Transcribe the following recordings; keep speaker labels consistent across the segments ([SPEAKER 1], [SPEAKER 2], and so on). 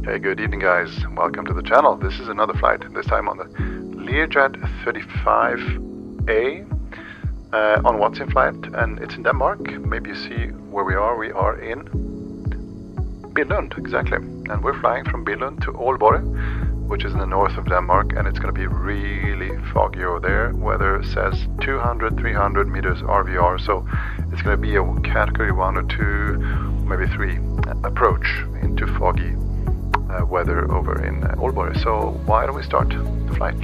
[SPEAKER 1] Hey, good evening guys, welcome to the channel. This is another flight, this time on the LEARJET 35A on Vatsim flight, and it's in Denmark. Maybe you see where we are in Billund, exactly. And we're flying from Billund to Aalborg, which is in the north of Denmark, and it's going to be really foggy over there. Weather says 200-300 meters RVR, so it's going to be a category 1 or 2, maybe 3 approach into foggy weather over in Aalborg. So why don't we start the flight?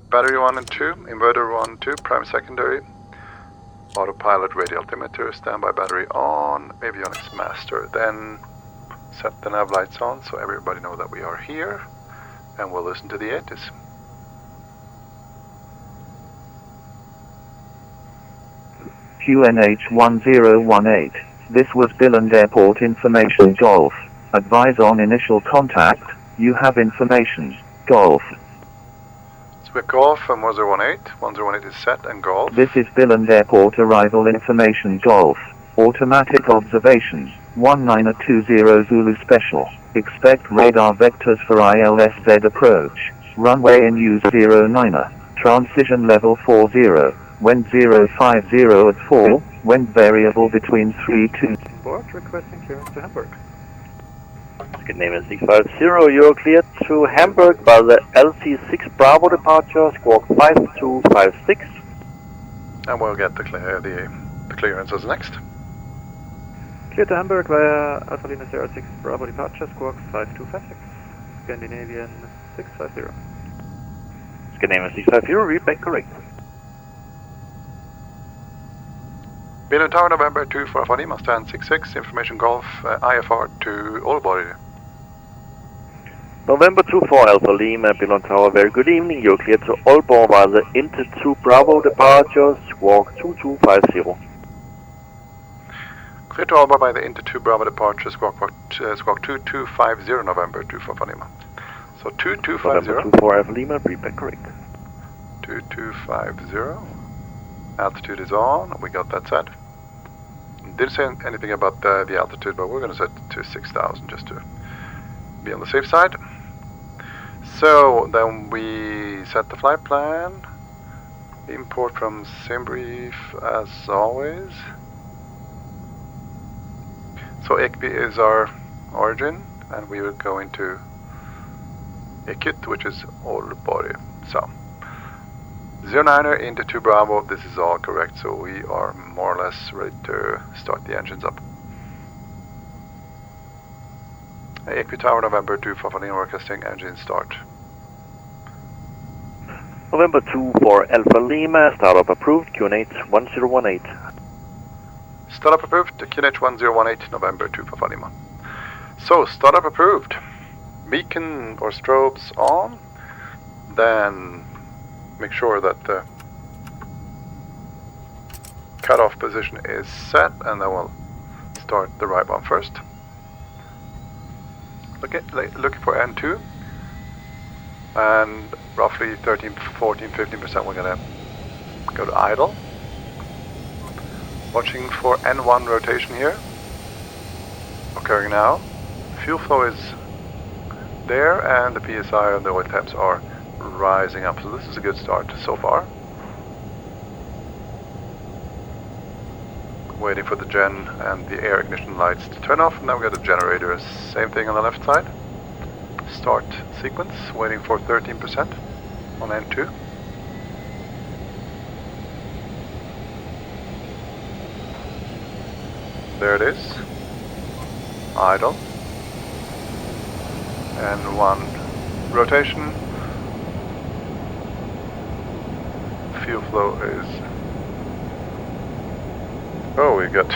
[SPEAKER 1] Battery 1 and 2, inverter 1 and 2, prime secondary, autopilot radio altimeter, standby battery on, avionics master. Then set the nav lights on so everybody know that we are here, and we'll listen to the EKYTs.
[SPEAKER 2] QNH 1018. This was Billund Airport Information Golf. Advise on initial contact. You have information. Golf.
[SPEAKER 1] So we're Golf and 1018. 1018 is set and Golf.
[SPEAKER 2] This is Billund Airport Arrival Information Golf. Automatic observations. 1920 Zulu Special. Expect radar vectors for ILS Z approach. Runway in use 09er. Transition level 40. Wind 050 at 4. Wind variable between 3-2.
[SPEAKER 3] Board requesting clearance to Hamburg.
[SPEAKER 4] Scandinavia 650, you're cleared to Hamburg by the LT6 Bravo departure, squawk 5256.
[SPEAKER 1] And we'll get the clearances next.
[SPEAKER 3] Cleared to Hamburg via Alpha Lima 06 Bravo departure, squawk 5256. Scandinavian 650.
[SPEAKER 4] Scandinavian 650, read back correct.
[SPEAKER 1] Billund Tower, November 2 for Alpha Lima, stand 66, information Golf, IFR to Aalborg.
[SPEAKER 4] November 2 for Alpha Lima, Billund Tower, very good evening. You're cleared to Aalborg by the Inter 2 Bravo departure, squawk 2250.
[SPEAKER 1] Clear to Aalborg by the Inter 2 Bravo departure, squawk 2250, November 2 for Alpha Lima. So 2250.
[SPEAKER 4] November 2 for Alpha Lima, read back correct.
[SPEAKER 1] 2250. Altitude is on, we got that set. Didn't say anything about the altitude, but we're going to set it to 6,000 just to be on the safe side. So then we set the flight plan, import from SimBrief as always. So EKYT is our origin, and we will go into EKYT, which is Aalborg. So 09er into 2 Bravo, this is all correct, so we are more or less ready to start the engines up. EKYT Tower, November 2 for Alpha Lima, requesting engine start.
[SPEAKER 4] November 2 for Alpha Lima, startup approved, QNH 1018.
[SPEAKER 1] Startup approved, QNH 1018, November 2 for Alpha Lima. So, startup approved. Beacon or strobes on, then make sure that the cutoff position is set, and then we'll start the right one first. Looking for N2, and roughly 13, 14, 15% we're going to go to idle. Watching for N1 rotation here, occurring now. Fuel flow is there, and the PSI and the oil temps are rising up, so this is a good start so far. Waiting for the gen and the air ignition lights to turn off, and now we got the generators. Same thing on the left side. Start sequence, waiting for 13% on N2. There it is. Idle. N1 rotation. Fuel flow is... Oh, we got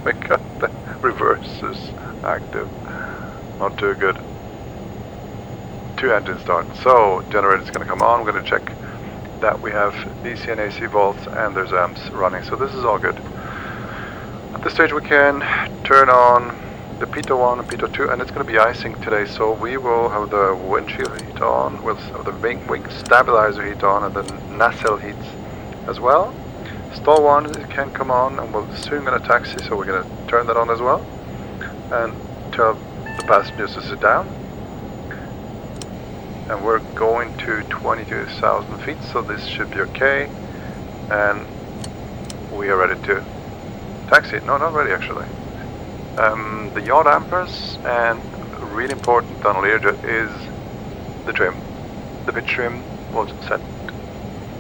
[SPEAKER 1] we got the reversers active. Not too good. 2 engines start. So generator's going to come on. I'm going to check that we have DC and AC volts and there's amps running. So this is all good. At this stage we can turn on the Pitot 1 and Pitot 2, and it's going to be icing today, so we will have the windshield heat on, we'll have the wing stabilizer heat on, and the nacelle heats as well. Stall 1 can come on, and we're soon going to taxi, so we're going to turn that on as well. And tell the passengers to sit down. And we're going to 22,000 feet, so this should be okay. And we are ready to taxi. No, not ready actually. The yaw dampers, and really important on Learjet is the trim. The pitch trim was set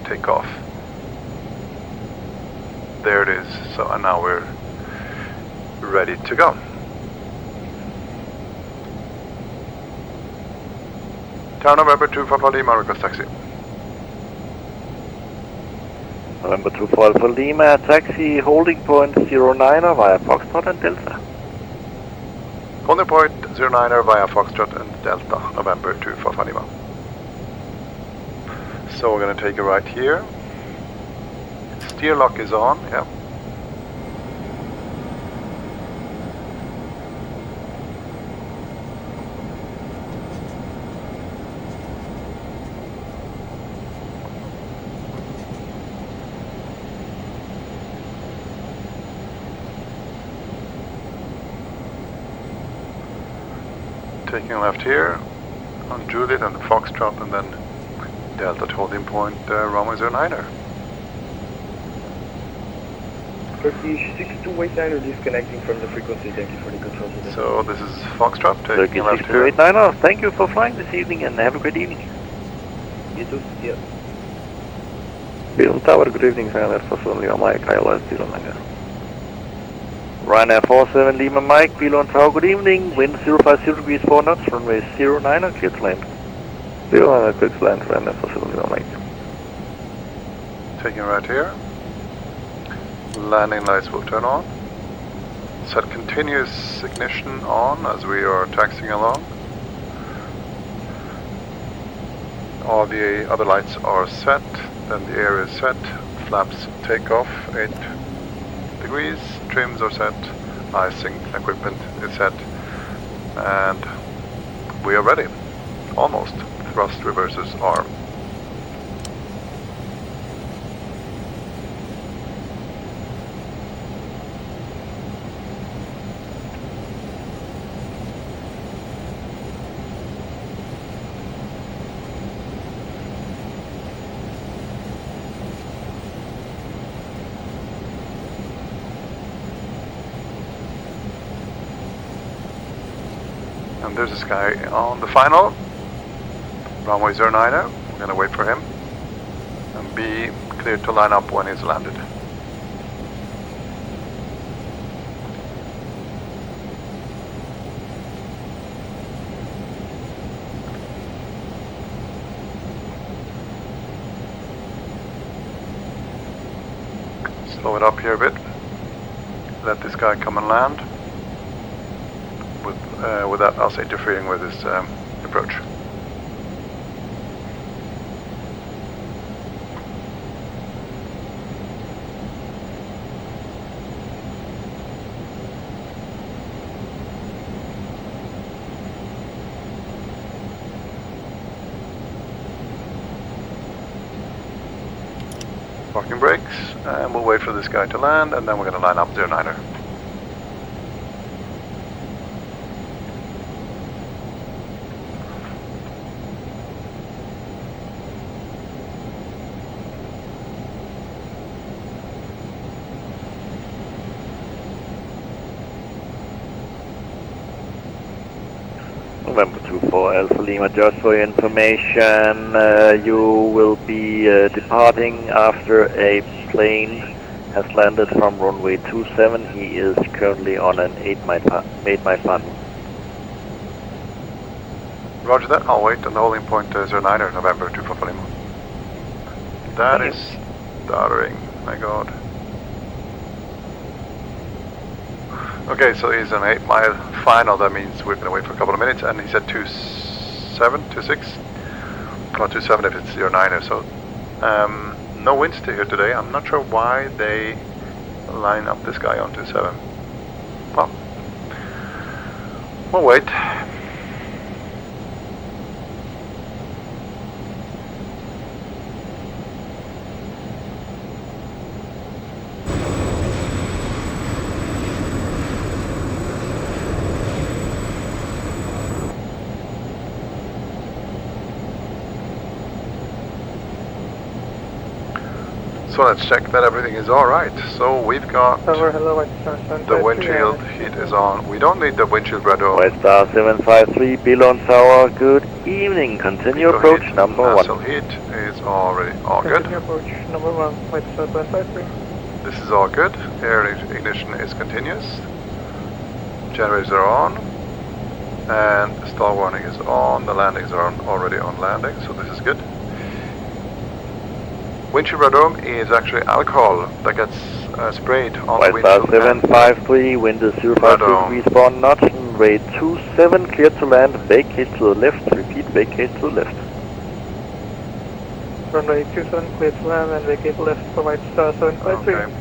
[SPEAKER 1] take off. There it is. So and now we're ready to go. Tower November 24 Lima, request taxi.
[SPEAKER 4] November 24 Lima, taxi holding point 09er via Foxtrot and Delta.
[SPEAKER 1] Holding point 09er via Foxtrot and Delta, November 24 Lima. So we're going to take a right here. Steer lock is on, yeah. Taking left here on Juliet and the Foxtrot, and then Delta to holding point runway 09er.
[SPEAKER 5] Turkish 6289er disconnecting from the frequency. Thank you for the control.
[SPEAKER 1] So this is Foxtrot taking left here.
[SPEAKER 4] 6289er, thank you for flying this evening and have a great evening.
[SPEAKER 5] You too, yeah.
[SPEAKER 4] Bill Tower, good evening, Ryanair 47 Lima Mike, ILS 09er. Ryanair 47 Lima Mike, Bill Tower, good evening, wind 050 degrees 4 knots, runway 09er, clear to land. Bill on a quick land, Ryanair 47 Lima Mike.
[SPEAKER 1] Taking right here. Landing lights will turn on. Set continuous ignition on as we are taxiing along. All the other lights are set, then the air is set. Flaps take off 8 degrees, trims are set, icing equipment is set, and we are ready. Almost. Thrust reverses arm. And there's this guy on the final. Runway 09er. We're going to wait for him. And be cleared to line up when he's landed. Slow it up here a bit. Let this guy come and land. Without us interfering with his approach. Parking brakes, and we'll wait for this guy to land, and then we're going to line up 09er.
[SPEAKER 4] November 24 Alpha Lima, just for your information, you will be departing after a plane has landed from runway 27. He is currently on an 8-mile run.
[SPEAKER 1] Roger that, I'll wait on the holding point 09er, November 24 Lima. That is stuttering, my god. Okay, so he's an 8-mile final, that means we're going to wait for a couple of minutes, and he said 27, 26? Not 27 if it's 09er, so no wind still here today. I'm not sure why they line up this guy on 27. Well, we'll wait. So let's check that everything is alright. So we've got
[SPEAKER 3] Tower, hello, White Star 753.
[SPEAKER 1] the windshield heat is on. We don't need the windshield radome.
[SPEAKER 4] White Star 753, Billon Tower, good evening. Continue approach
[SPEAKER 1] Heat,
[SPEAKER 4] number 1.
[SPEAKER 1] nacelle heat is already all good.
[SPEAKER 3] Continue approach number 1, White Star 753.
[SPEAKER 1] This is all good. Air ignition is continuous. Generators are on. And stall warning is on. The landings are already on landing, so this is good. Windshield radome is actually alcohol that gets sprayed on the
[SPEAKER 4] White Star
[SPEAKER 1] windshield.
[SPEAKER 4] 753, wind is 050
[SPEAKER 1] Radome.
[SPEAKER 4] degrees 4 knots, runway 27, clear to land, vacate to the left, repeat, vacate to the left.
[SPEAKER 3] Runway 27, clear to land and vacate left for White Star 753.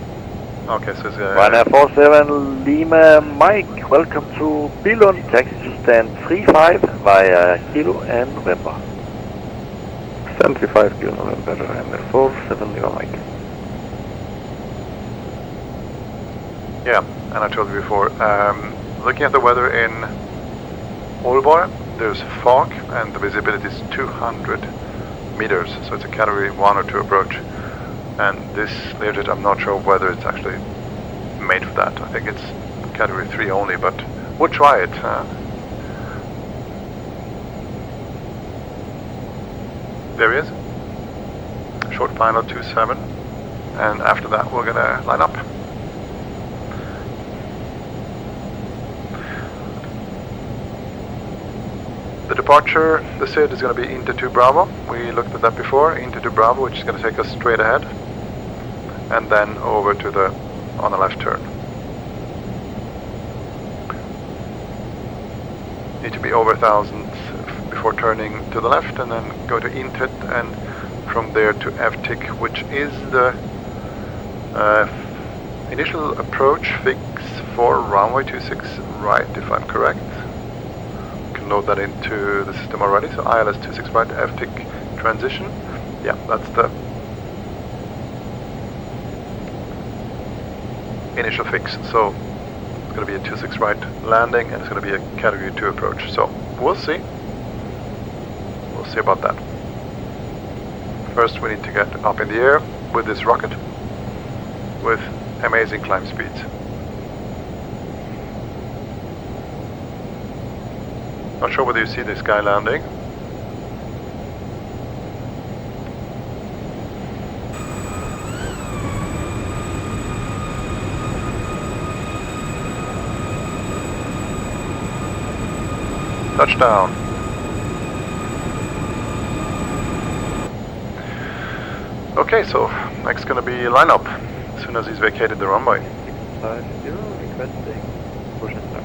[SPEAKER 1] Okay, so it's
[SPEAKER 4] Ryanair 47 Lima Mike, welcome to Billon, taxi to stand 35 via Kilo and November. 75 Kilo November, Ryanair 47 Lima Mike.
[SPEAKER 1] yeah, and I told you before, looking at the weather in Aalborg, there's fog and the visibility is 200 meters, so it's a category 1 or 2 approach. And this Learjet, I'm not sure whether it's actually made for that. I think it's category 3 only, but we'll try it. There he is. Short final 27, and after that we're gonna line up. The departure, the SID is going to be into 2 Bravo. We looked at that before, into 2 Bravo, which is going to take us straight ahead. And then over to the, on the left turn. Need to be over 1,000 before turning to the left, and then go to Intit, and from there to FTIC, which is the initial approach fix for runway 26 right, if I'm correct. Load that into the system already, so ILS 26 right, FTIC transition. Yeah, that's the initial fix. So it's going to be a 26 right landing, and it's going to be a category 2 approach. So we'll see. We'll see about that. First we need to get up in the air with this rocket with amazing climb speeds. Not sure whether you see this guy landing. Touchdown. Okay, so next gonna be lineup as soon as he's vacated the runway.
[SPEAKER 3] 50, requesting push and start.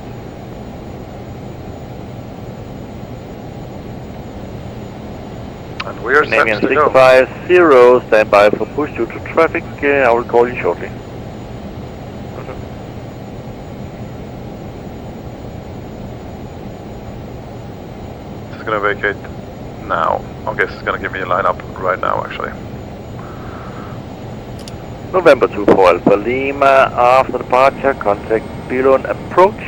[SPEAKER 1] And we're set
[SPEAKER 4] Canadian
[SPEAKER 1] to go.
[SPEAKER 4] 650, stand by for push due to traffic. I will call you shortly.
[SPEAKER 1] This is gonna vacate now. Okay, this is gonna give me a lineup right now, actually.
[SPEAKER 4] November 24 Alpha Lima, after departure, contact Billon approach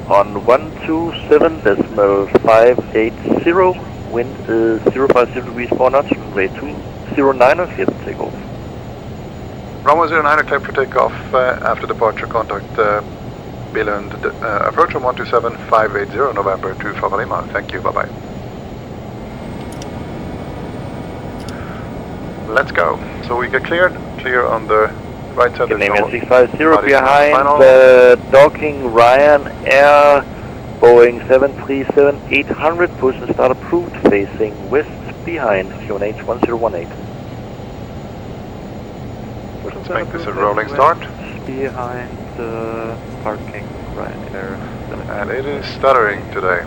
[SPEAKER 4] on 127.580. Wind is 050 degrees 4 knots, runway 209, clear to take off.
[SPEAKER 1] Runway 09 clear for takeoff. After departure, contact Billon approach on 127.580 November to Alpha Lima. Thank you, bye-bye. Let's go. So we get clear on the right side.
[SPEAKER 4] Canadian 650
[SPEAKER 1] final.
[SPEAKER 4] behind the docking Ryanair Boeing 737-800, push and start approved, facing west behind QNH 1018.
[SPEAKER 1] Let's make this a rolling start.
[SPEAKER 3] Behind the parking Ryanair.
[SPEAKER 1] And it is stuttering today.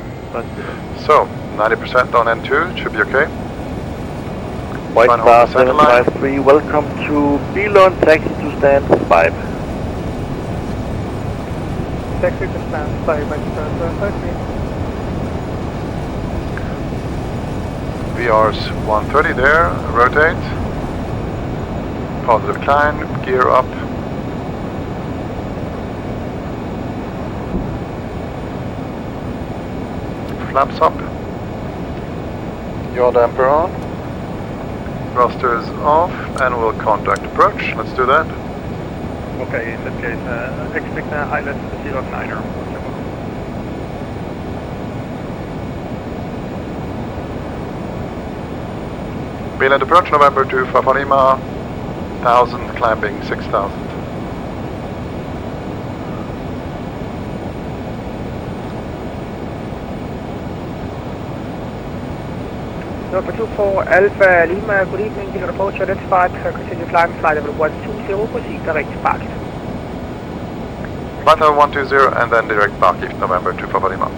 [SPEAKER 1] So, 90% on N2, should be okay.
[SPEAKER 4] White
[SPEAKER 1] Fine,
[SPEAKER 4] Star
[SPEAKER 1] hold the center line.
[SPEAKER 4] 753, welcome to Billon, taxi to stand 5.
[SPEAKER 3] Taxi to stand 5, White Star 753.
[SPEAKER 1] VR's 130 there, rotate. Positive climb, gear up. Flaps up. Yaw damper on. Thrusters off, and we'll contact approach. Let's do that.
[SPEAKER 3] Okay, in that case, expect ILS 09er.
[SPEAKER 1] Beeline approach, November to Fafarima, 1000, climbing 6000.
[SPEAKER 6] Number 24 Alpha Lima, good evening, you can approach your next flight, continue climb flight level 120, proceed direct to Park.
[SPEAKER 1] Flight level 120 and then direct Parkiv, November to Fafarima.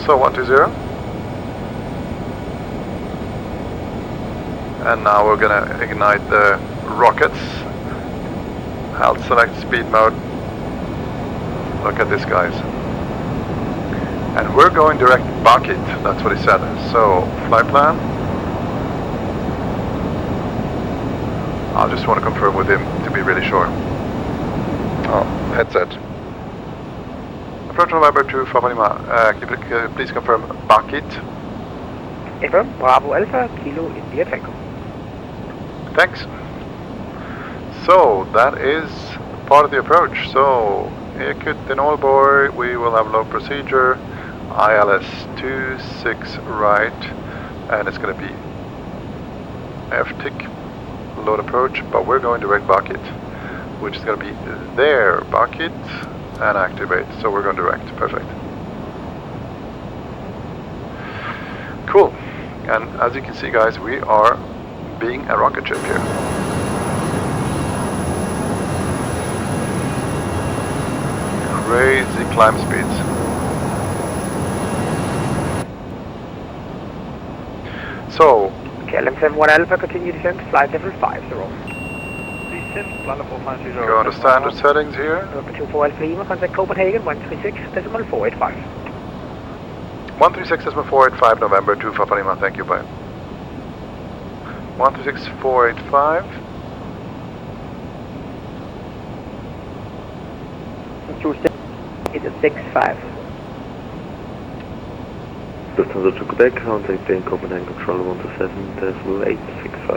[SPEAKER 1] So 120. And now we're gonna ignite the rockets. I'll select speed mode. Look at this, guys. And we're going direct bucket, that's what he said. So, flight plan. I just want to confirm with him to be really sure. Oh, headset. Approach November to Fafarima. Please confirm bucket.
[SPEAKER 6] Affirm, Bravo Alpha, Kilo India Tango.
[SPEAKER 1] Thanks. So, that is part of the approach. So, EKYT in Aalborg, we will have low procedure. ILS 26 right, and it's going to be FTIC load approach, but we're going direct bucket, which is going to be their bucket and activate. So we're going direct. Perfect. Cool. And as you can see, guys, we are being a rocket ship here. Crazy climb speeds. So,
[SPEAKER 6] KLM 71 Alpha, continue descent, flight level 50.
[SPEAKER 3] Descent, flight level 50.
[SPEAKER 1] go on to standard settings here.
[SPEAKER 6] Number 24 Alpha Lima, contact Copenhagen 136.485.
[SPEAKER 1] 136.485 November to Fafarima, thank you, bye. 136.485.
[SPEAKER 6] It's a 65.
[SPEAKER 7] Lufthansa to Quebec, contact in Copenhagen Control 127.865.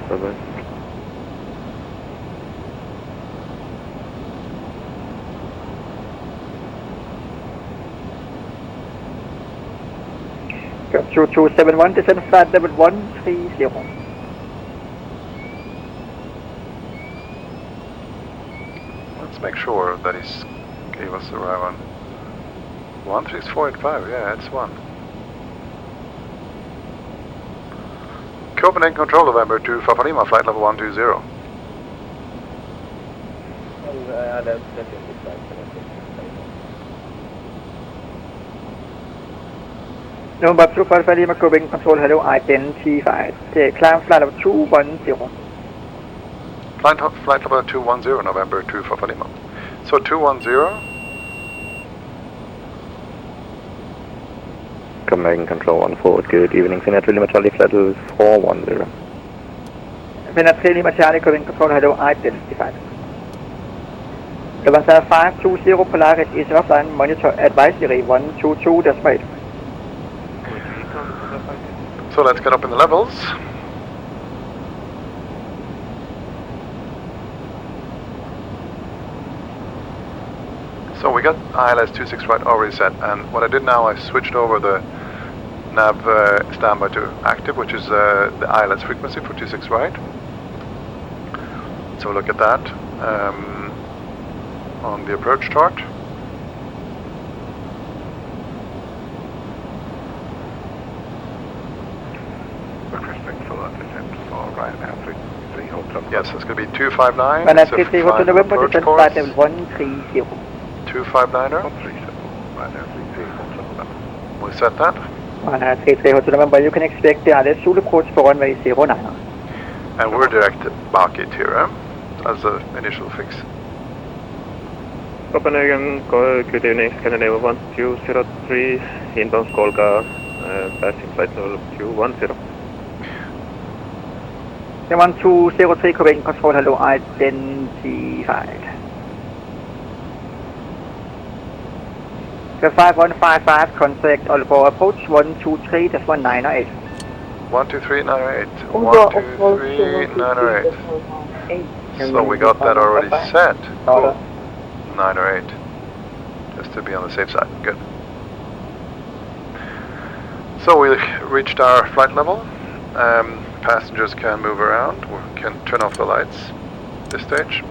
[SPEAKER 7] Bye bye.
[SPEAKER 6] Got 2271, descent flight level 130.
[SPEAKER 1] Let's make sure that he's gave us the right one. 13485, yeah, it's one. Copenhagen Control November to Fafarima, flight level 120.
[SPEAKER 6] Number 24 Alpha Lima, Copenhagen Control, hello, identified. Climb flight level 210.
[SPEAKER 1] Flight level 210 November to Fafarima. So 210.
[SPEAKER 7] Copenhagen Control 1 forward, good evening. Finnair Lima Charlie, flight level 410.
[SPEAKER 6] Finnair Lima Charlie, Copenhagen Control, hello, identified. Lufthansa 520 Polaris is offline, monitor advisory 122.8.
[SPEAKER 1] So let's get up in the levels. So we got ILS 26 right already set, and what I did now, I switched over the nav standby to active, which is the ILS frequency for 26 right. So look at that on the approach chart. Yes, it's going to be 259.
[SPEAKER 6] It's a 5 November, descent flight level 130.
[SPEAKER 1] 259er. We set that.
[SPEAKER 6] 133 November, you can expect the ILS Zulu course for runway 09.
[SPEAKER 1] And we're direct bucket here as the initial fix.
[SPEAKER 3] Copenhagen, good evening, Scandinavia 1203, inbound Skolga, passing flight level 210.
[SPEAKER 6] 1203 Copenhagen Control, hello, identified. The 5155, contact Aalborg approach 123.198.
[SPEAKER 1] 123.908. 123.908. So we got that already set. Cool. 908. Just to be on the safe side. Good. So we reached our flight level. Passengers can move around. We can turn off the lights at this stage.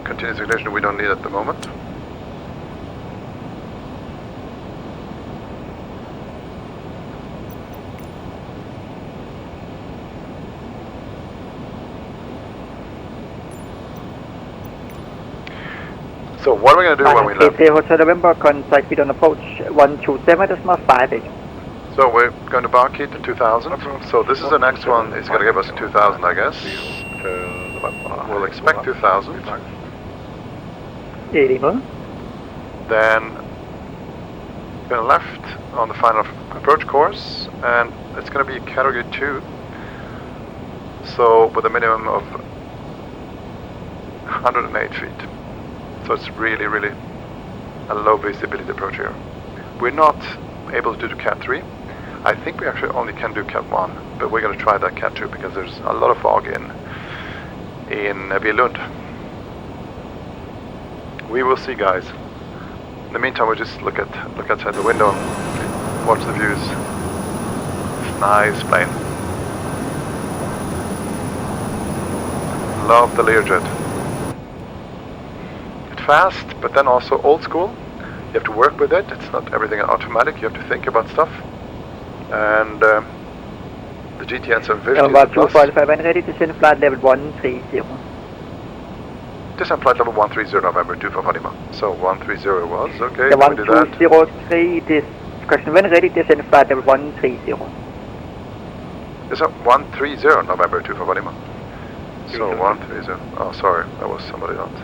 [SPEAKER 1] Continuous ignition we don't need at the moment. So what are we going to do when we left?
[SPEAKER 6] Hotel November, contact speed on approach 127.58.
[SPEAKER 1] So we're going to Barkeep to 2000. So this is the next one. It's going to give us 2000, I guess. We'll expect 2000. Then we're going to left on the final approach course, and it's going to be category 2. So with a minimum of 108 feet. So it's really, really a low visibility approach here. We're not able to do Cat 3. I think we actually only can do Cat 1, but we're going to try that Cat 2 because there's a lot of fog in Billund. We will see, guys. In the meantime, we'll just look outside the window and watch the views. It's a nice plane. Love the Learjet. Fast, but then also old school. You have to work with it. It's not everything automatic. You have to think about stuff. And the GTN 750
[SPEAKER 6] ready to descend flight level 130.
[SPEAKER 1] Descend flight level 130 November 24 Lima. So 130 was okay.
[SPEAKER 6] The
[SPEAKER 1] We did that.
[SPEAKER 6] 1203 discussion when ready descend flight level 130.
[SPEAKER 1] Is that 130 November 24 Lima? So 130. Oh, sorry, that was somebody else.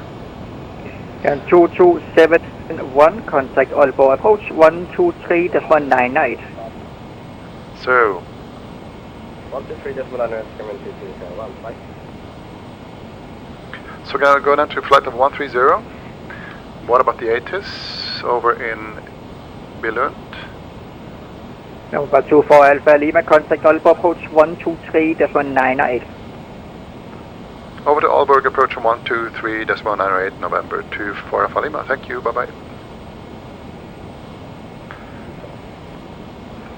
[SPEAKER 6] And 2271, contact Aalborg approach 123.198.
[SPEAKER 1] So
[SPEAKER 5] 123.198, coming to 1, right?
[SPEAKER 1] So we're going to go down to flight level 130. What about the ATIS over in Billund?
[SPEAKER 6] Number 24 Alpha Lima, contact Aalborg approach 123.198.
[SPEAKER 1] Over to Aalborg approach 123.198 November 24 Alpha Lima. Thank you, bye-bye.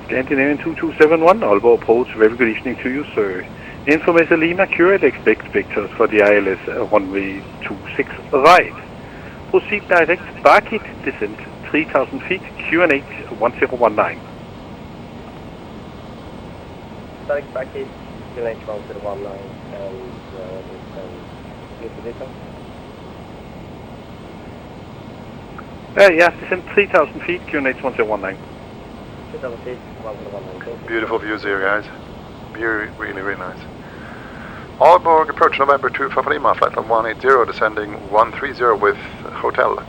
[SPEAKER 8] Scandinavian 2271, Aalborg approach, very good evening to you, sir. Information Lima, accurate, expect vectors for the ILS runway 26 right. Proceed direct, Barkeep, descent 3000 feet, QNH 1019.
[SPEAKER 5] Direct Barkeep, QNH 1019, and
[SPEAKER 8] Yeah, descent 3000 feet, QNH 1019.
[SPEAKER 5] 3000 feet, 1019.
[SPEAKER 1] Beautiful views here, guys. Really, really nice. Aalborg approach November 2 Papa Lima, flight level 180, descending 130 with hotel.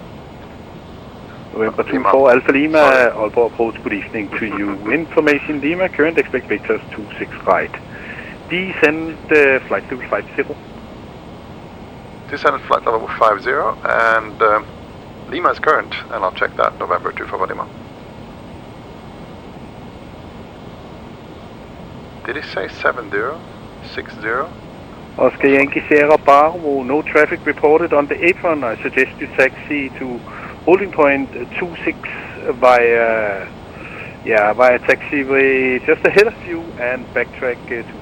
[SPEAKER 8] November 24 Alpha Lima, Aalborg approach, good evening to you. Information Lima, current expect vectors 26 right. Descend flight level 50.
[SPEAKER 1] Descended flight level 50, and Lima is current, and I'll check that, November 2 Papa Lima. Did he say 70? 60?
[SPEAKER 8] Oscar Yankee Sierra Bravo, no traffic reported on the apron. I suggest you taxi to holding point 26 via taxiway just ahead of you and backtrack 26.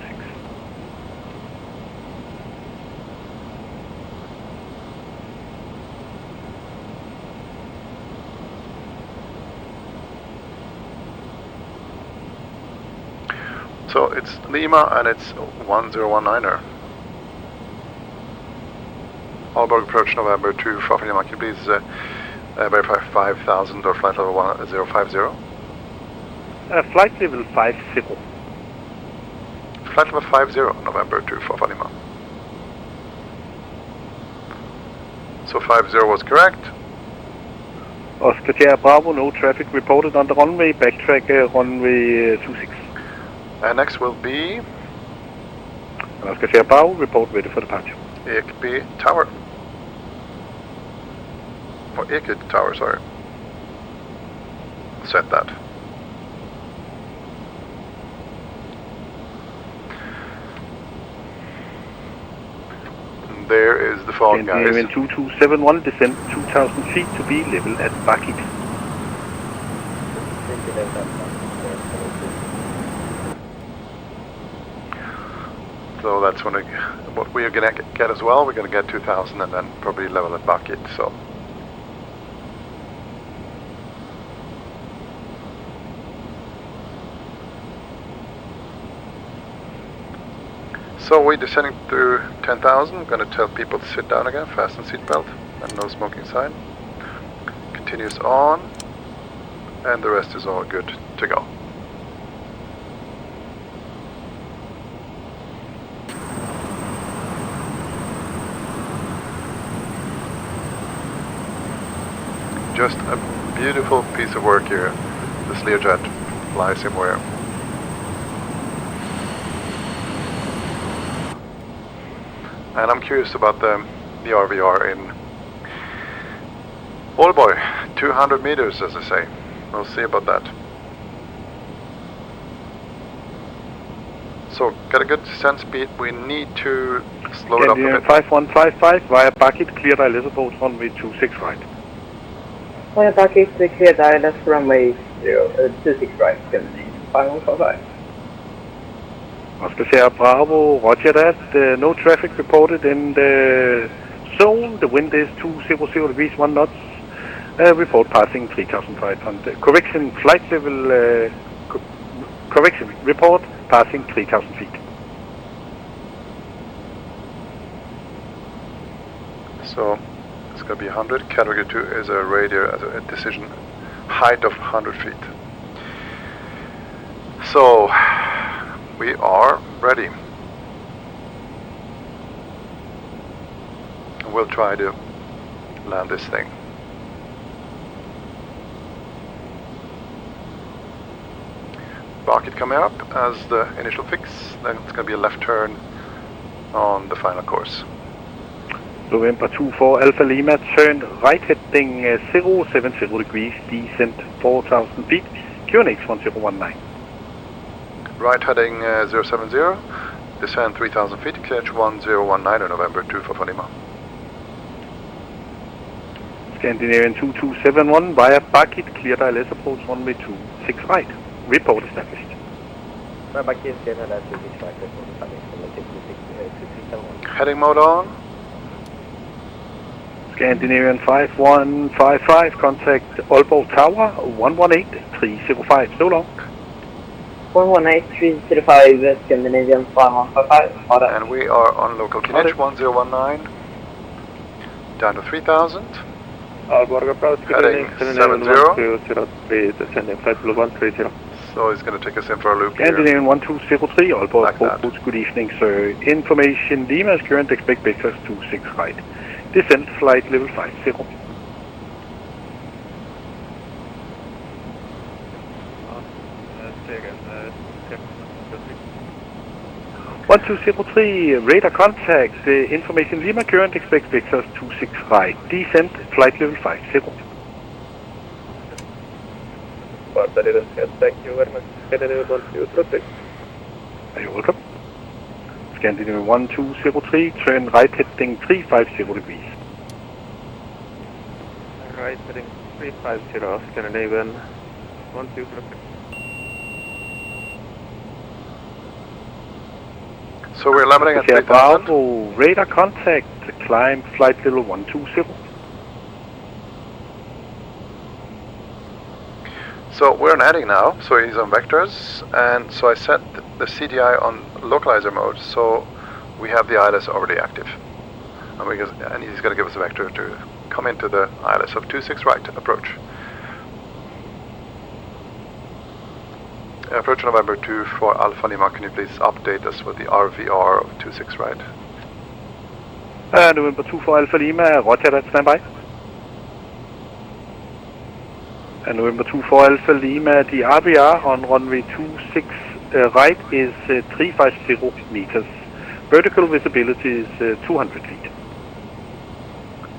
[SPEAKER 1] So it's Lima and it's 1019er. Aalborg approach November 2 Papa Lima. Can you please verify 5000 or flight level 1050?
[SPEAKER 8] Flight level 50.
[SPEAKER 1] Flight level 50 November 2 Papa Lima. So 50 was correct.
[SPEAKER 8] Oscar Sierra Bravo, no traffic reported on the runway, backtrack runway 26.
[SPEAKER 1] And next will be
[SPEAKER 8] Oscar Sierra Bravo, report ready for departure.
[SPEAKER 1] EKYT Tower. Or EKYT Tower, sorry. Set that. is the fog, guys.
[SPEAKER 8] Scandinavian 2271, descend 2,000 feet to be level at Bakit.
[SPEAKER 1] So that's what we are going to get as well. We're going to get 2,000 and then probably level at Bakit. So we're descending through 10,000. I'm going to tell people to sit down again, fasten seatbelt, and no smoking sign. Continues on, and the rest is all good to go. Just a beautiful piece of work here, this LEARJET Flysimware. And I'm curious about the RVR in Aalborg, 200 meters as I say. We'll see about that. So, got a good descent speed. We need to slow it up a bit.
[SPEAKER 8] 5155 via Bakit, cleared ILS approach runway 26 right.
[SPEAKER 9] Via Bakit, cleared ILS runway 26 right, 5155.
[SPEAKER 8] Oscar Sierra Bravo, roger that. No traffic reported in the zone. The wind is 200 degrees 1 knots. Report passing 3,500. Correction, flight level. Correction, report passing 3,000 feet.
[SPEAKER 1] So it's going to be 100. Category 2 is a radar, a decision height of 100 feet. So we are ready. We'll try to land this thing. Bakit coming up as the initial fix, then it's going to be a left turn on the final course.
[SPEAKER 8] November 24 Alpha Lima, turn right heading 070 degrees, descent 4,000 feet, QNH 1019.
[SPEAKER 1] Right heading 070, descend 3,000 feet, QNH 1019 November 24 Lima.
[SPEAKER 8] Scandinavian 2271 via Bakit, cleared ILS approach runway 26 right. Report established.
[SPEAKER 1] Heading mode on.
[SPEAKER 8] Scandinavian 5155, contact Aalborg Tower 118305. So long.
[SPEAKER 9] 118305, Scandinavian 5155.
[SPEAKER 1] And we are on local QNH 1019. Down to 3,000.
[SPEAKER 3] Aalborg approach,
[SPEAKER 1] Heading 70.
[SPEAKER 3] descending flight level 130.
[SPEAKER 1] So he's going to take us in for a loop here.
[SPEAKER 8] Scandinavian 1203, Aalborg
[SPEAKER 1] Like that.
[SPEAKER 8] approach, good evening sir. Information Lima's current expect vectors 26 right. Descent flight level 50. 1203, radar contact, information Lima current expect vectors 26 right, descent flight level 50.
[SPEAKER 3] Thank you very much.
[SPEAKER 8] Are you welcome? Scandinavian 1203, turn right heading 350 degrees.
[SPEAKER 3] Right heading 350, Scandinavian 1203.
[SPEAKER 1] So we're leveling at
[SPEAKER 8] Sierra
[SPEAKER 1] 3,000.
[SPEAKER 8] Bravo, radar contact, climb flight level 120.
[SPEAKER 1] So we're on heading now, so he's on vectors, and so I set the CDI on localizer mode, so we have the ILS already active. And he's going to give us a vector to come into the ILS of 26 right approach. Approach November 24 Alpha Lima, can you please update us with the RVR of 26 right?
[SPEAKER 8] November 24 Alpha Lima, roger that, standby. And November 24 Alpha Lima, the RVR on runway 26 right is 350 meters. Vertical visibility is 200 feet.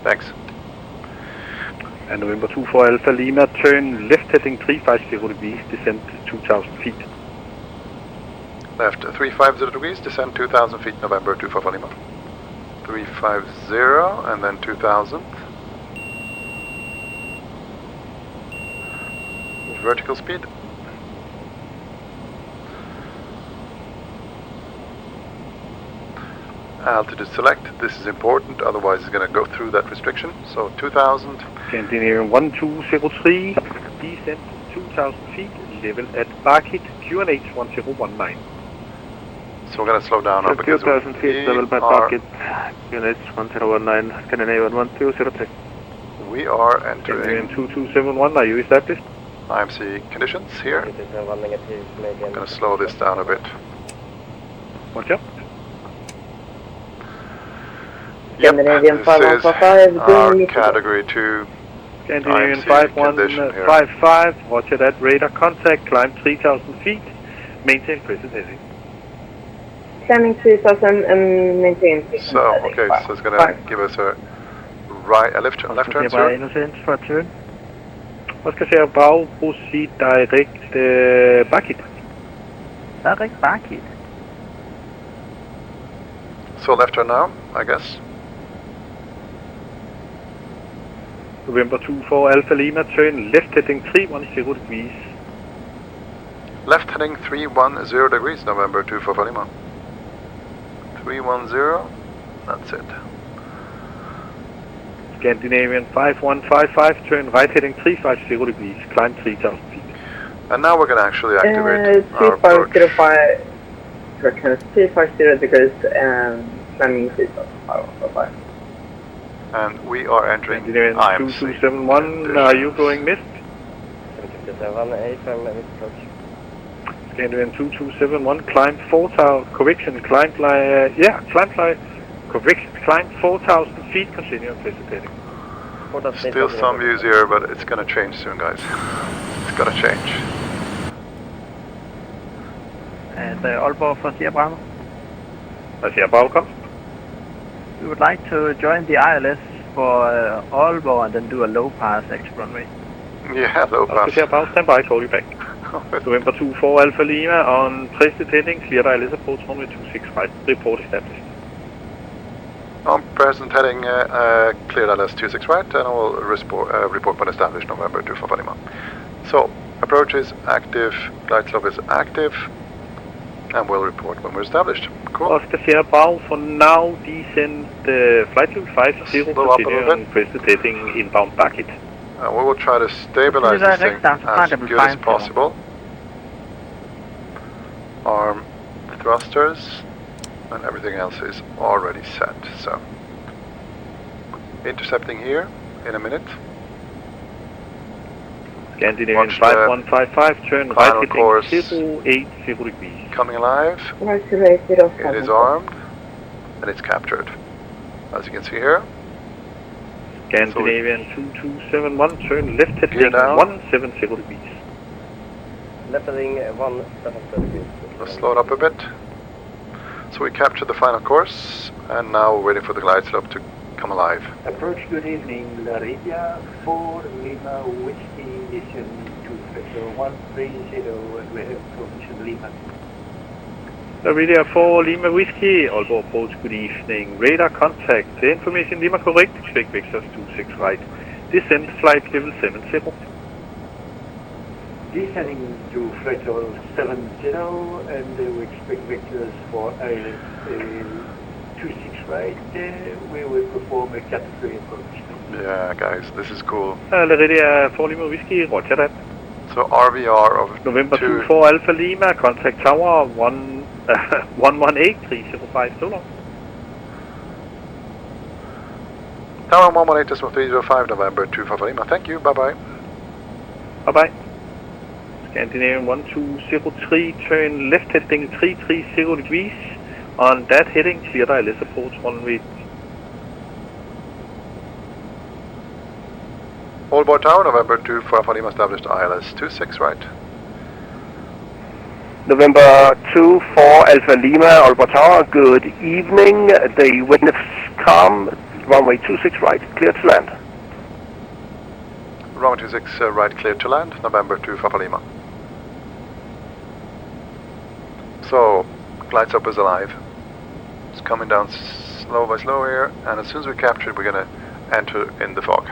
[SPEAKER 1] Thanks.
[SPEAKER 8] And November 24 Alpha Lima, turn left heading 350 degrees, descent 2,000 feet.
[SPEAKER 1] Left 350 degrees, descend 2,000 feet, November 24 Lima. 350 and then 2000. Vertical speed. Altitude select. This is important, otherwise it's going to go through that restriction. So 2000.
[SPEAKER 8] Engineer 1203, descent 2000 feet, level at Barkit, QNH 1019.
[SPEAKER 1] So we're going to slow down now because
[SPEAKER 7] 2000 feet, level by Barkit, QNH 1019, Scandinavian 1203.
[SPEAKER 1] We are entering
[SPEAKER 8] 2271, are you established?
[SPEAKER 1] IMC conditions here. I'm going to slow this down a bit.
[SPEAKER 8] Watch out.
[SPEAKER 9] Scandinavian
[SPEAKER 1] This is
[SPEAKER 9] 5155,
[SPEAKER 1] our
[SPEAKER 9] doing
[SPEAKER 1] category 2
[SPEAKER 8] Scandinavian
[SPEAKER 1] IMC condition here.
[SPEAKER 8] 5155, roger that, radar contact, climb 3000 feet, maintain present heading.
[SPEAKER 9] Climbing 3000 and maintain.
[SPEAKER 1] So, okay, so it's going to give us a left turn, sir.
[SPEAKER 8] Oscar Sierra Bravo, proceed direct Barkit.
[SPEAKER 3] Direct Barkit.
[SPEAKER 1] So left turn now, I guess.
[SPEAKER 8] November 24 Alpha Lima, turn left heading 310 degrees.
[SPEAKER 1] Left heading 310 degrees, November 24 Lima. 310, that's it.
[SPEAKER 8] Scandinavian 5155, turn right heading 350 degrees, climb 3000 feet.
[SPEAKER 1] And now we're going to actually activate our approach.
[SPEAKER 9] 3505, correction, 350 degrees and climbing 3000.
[SPEAKER 1] And we are entering
[SPEAKER 8] Scandinavian
[SPEAKER 1] IMC
[SPEAKER 8] 2271, are you going missed?
[SPEAKER 4] 77A,
[SPEAKER 8] Scandinavian 2271, climb 4000, correction, climb, correction, climb 4000 feet, continue on present heading.
[SPEAKER 1] Still some views here, but it's going to change soon, guys. It's going to change.
[SPEAKER 3] And Aalborg for Sierra Bravo.
[SPEAKER 8] Sierra Bravo, come.
[SPEAKER 3] We would like to join the ILS for Aalborg and then do a low pass exit runway.
[SPEAKER 1] Yeah, low pass.
[SPEAKER 8] Sierra Bravo, stand by, call you back. November 24 Alpha Lima on present heading, cleared ILS approach runway 26 right, report established.
[SPEAKER 1] On present heading, cleared ILS 26 right, and I will report when established, November 24 Lima. So, approach is active, glide slope is active, and we'll report when we're established. Cool.
[SPEAKER 8] Oscar Sierra Bravo, for now descend flight level 50, continue on present heading inbound Barkit.
[SPEAKER 1] We will try to stabilize this thing as good as possible. Arm thrusters, and everything else is already set. So, intercepting here in a minute.
[SPEAKER 8] Scandinavian 5155, turn right heading
[SPEAKER 1] course
[SPEAKER 8] 080 degrees.
[SPEAKER 1] Coming alive. It is armed, and it's captured. As you can see here.
[SPEAKER 8] Scandinavian 2271, turn left heading 170 degrees.
[SPEAKER 4] Left heading 170 degrees.
[SPEAKER 1] Let's slow it up a bit. So we captured the final course, and now we're waiting for the glide slope to come alive.
[SPEAKER 10] Approach, good evening, LEARJET 4 Lima Whiskey, mission to Vector 130, and we have position Lima.
[SPEAKER 8] LEARJET 4 Lima Whiskey, Aalborg approach, good evening, radar contact, information Lima correct, expect vectors 26 right, descend flight level 70.
[SPEAKER 10] Descending to flight level 70, and we expect vectors for ILS 26 right, we will perform a category approach.
[SPEAKER 1] Yeah, guys, this is cool.
[SPEAKER 8] LEARJET 4 Lima Whiskey, roger that.
[SPEAKER 1] So RVR of
[SPEAKER 8] November 24 Alpha Lima, contact tower 118-305, so long.
[SPEAKER 1] Tower 118-305, November 25 Lima. Thank you, bye-bye.
[SPEAKER 8] Bye-bye. Scandinavian 1203, turn left heading 330 degrees. On that heading, cleared ILS approach runway.
[SPEAKER 1] Aalborg Tower, November 25 Lima, established ILS 26 right.
[SPEAKER 11] November 24 Alpha Lima, Aalborg Tower, good evening. The wind is calm, runway 26 right, cleared to land.
[SPEAKER 1] Runway 26 right, cleared to land, November 25 Lima. So, glide slope is alive. It's coming down slow by slow here, and as soon as we capture it, we're going to enter in the fog.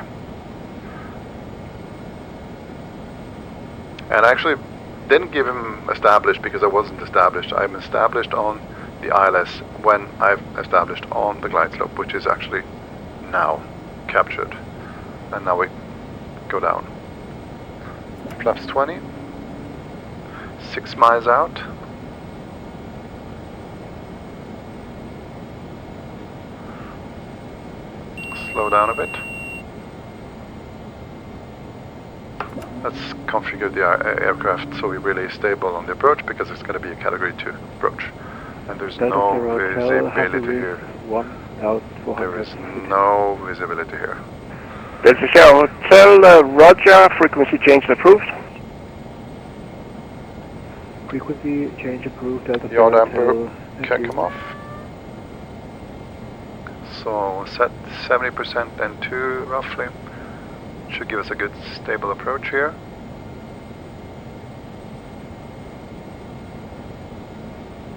[SPEAKER 1] And I actually didn't give him established because I wasn't established. I'm established on the ILS when I've established on the glide slope, which is actually now captured. And now we go down. Flaps 20. 6 miles out. Slow down a bit. Let's configure the aircraft so we're really stable on the approach, because it's going to be a category 2 approach. And there's no visibility here. There is no visibility here.
[SPEAKER 11] Delta Sierra Hotel, Roger, frequency change approved.
[SPEAKER 3] Frequency change approved. Delta
[SPEAKER 1] The odd amper can come off. So set 70% and 2 roughly. Should give us a good stable approach here.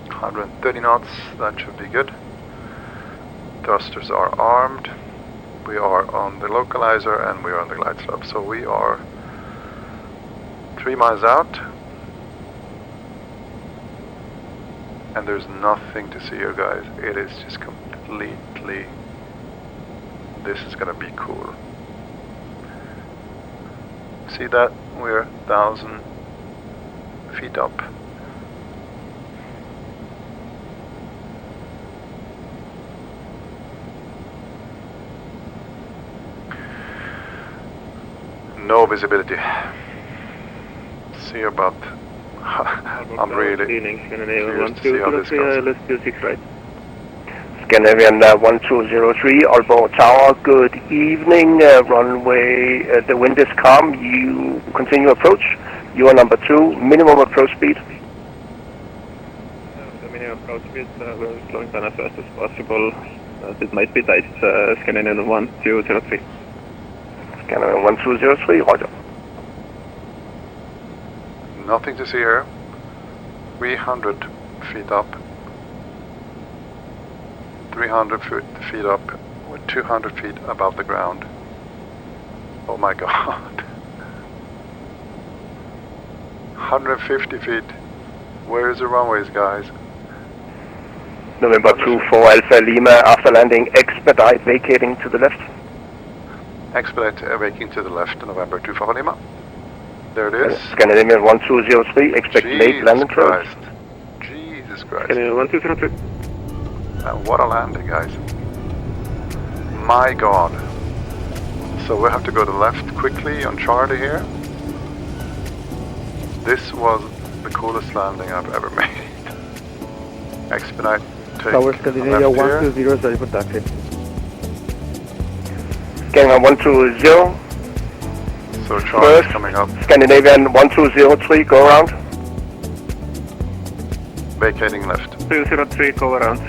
[SPEAKER 1] .130 knots, that should be good. Thrusters are armed. We are on the localizer and we are on the glide slope. So we are 3 miles out. And there's nothing to see here, guys. It is just completely... This is gonna be cool. See that? We're 1,000 feet up. No visibility. See about... I'm really curious to see how this goes.
[SPEAKER 11] Let's do 6 right. Scandinavian 1203, Aalborg Tower, good evening. Runway, the wind is calm. You continue approach. You are number 2, minimum approach speed.
[SPEAKER 3] The minimum approach speed, we're slowing down as fast as possible. It might be tight. Scandinavian 1203.
[SPEAKER 11] Scandinavian 1203, Roger.
[SPEAKER 1] Nothing to see here. 300 feet up. 300 feet up. We're 200 feet above the ground. Oh my god. 150 feet. Where is the runways, guys?
[SPEAKER 11] November 24 Alpha Lima, after landing, expedite vacating to the left.
[SPEAKER 1] Expedite vacating to the left, November 24 Lima. There it is.
[SPEAKER 11] Scandinavian 1203, expect late landing approach.
[SPEAKER 1] Jesus Christ.
[SPEAKER 11] Scandinavian 1203.
[SPEAKER 1] What a landing, guys. My god. So we have to go to the left quickly on Charlie here. This was the coolest landing I've ever made. Expedite, take
[SPEAKER 3] Tower Scandinavia
[SPEAKER 1] left
[SPEAKER 3] 120 is ready for taxi.
[SPEAKER 11] Scandinavian 120.
[SPEAKER 1] So Charlie's coming up.
[SPEAKER 11] Scandinavian 1203, go around.
[SPEAKER 1] Vacating left.
[SPEAKER 3] 203, go around.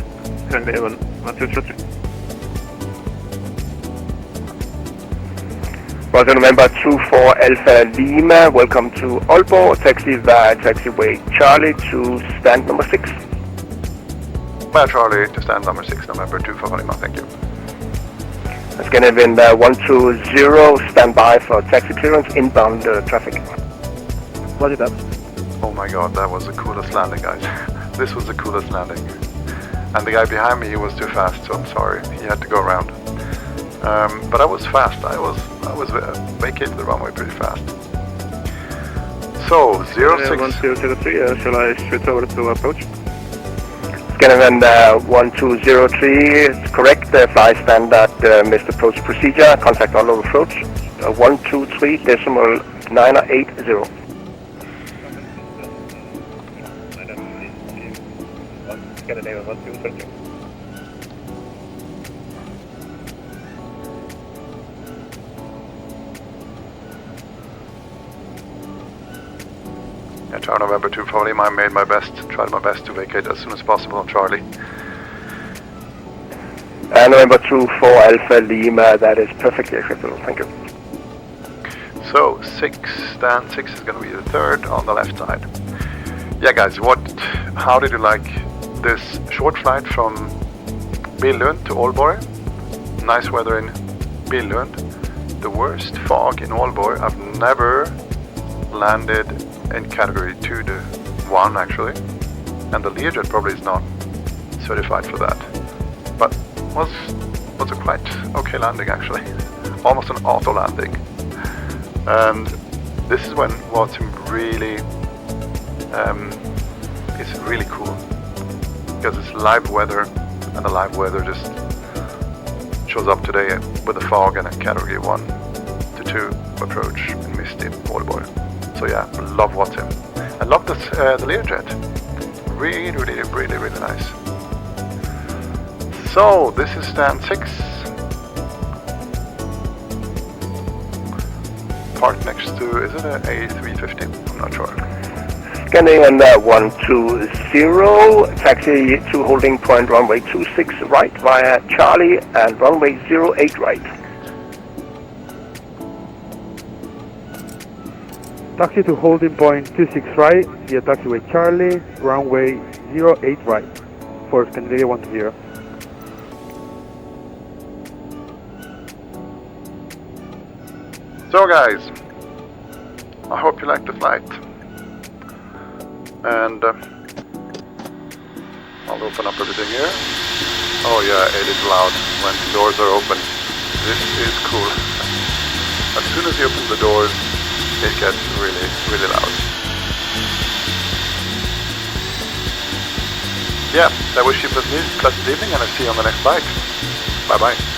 [SPEAKER 3] Scandinavian 1203.
[SPEAKER 11] Roger, November 24 Alpha Lima, welcome to Aalborg, taxi via taxiway Charlie to stand number 6.
[SPEAKER 1] Via Charlie to stand number 6, November 24 Lima, thank you.
[SPEAKER 11] Scandinavian 120, stand by for taxi clearance, inbound traffic.
[SPEAKER 3] Roger that.
[SPEAKER 1] Oh my god, that was the coolest landing, guys. This was the coolest landing. And the guy behind me, he was too fast, so I'm sorry. He had to go around. But I was fast. I was vacated the runway pretty fast. So 06.
[SPEAKER 3] 1203. Shall I switch over to approach?
[SPEAKER 11] Scandinavian 1203, it's correct. Fly standard missed approach procedure. Contact all over approach. 123.980.
[SPEAKER 3] Scandinavian 1203.
[SPEAKER 1] Yeah, Tower November 24 Lima, I made my best, tried my best to vacate as soon as possible on Charlie.
[SPEAKER 11] November 24 Alpha Lima, that is perfectly acceptable, thank you.
[SPEAKER 1] So 6, stand 6 is going to be the third on the left side. Yeah guys, how did you like this short flight from Billund to Aalborg. Nice weather in Billund. The worst fog in Aalborg. I've never landed in category 2 to 1 actually. And the Learjet probably is not certified for that. But was a quite okay landing actually. Almost an auto landing. And this is when Vatsim really is really cool. Because it's live weather, and the live weather just shows up today with the fog and a category 1 to 2 approach in misty Aalborg. So yeah, love Vatsim. I love this, the Learjet. Really, really, really, really nice. So this is stand 6. Parked next to, is it an A350? I'm not sure.
[SPEAKER 11] Scanning on 120, taxi to holding point runway 26 right via Charlie and runway 08 right.
[SPEAKER 3] Taxi to holding point 26 right via taxiway Charlie, runway 08 right for Scandinavia 120.
[SPEAKER 1] So guys, I hope you liked the flight. And I'll open up everything here. Oh yeah, it is loud when doors are open. This is cool. As soon as you open the doors, it gets really, really loud. Yeah, I wish you a pleasant evening and I'll see you on the next flight. Bye bye.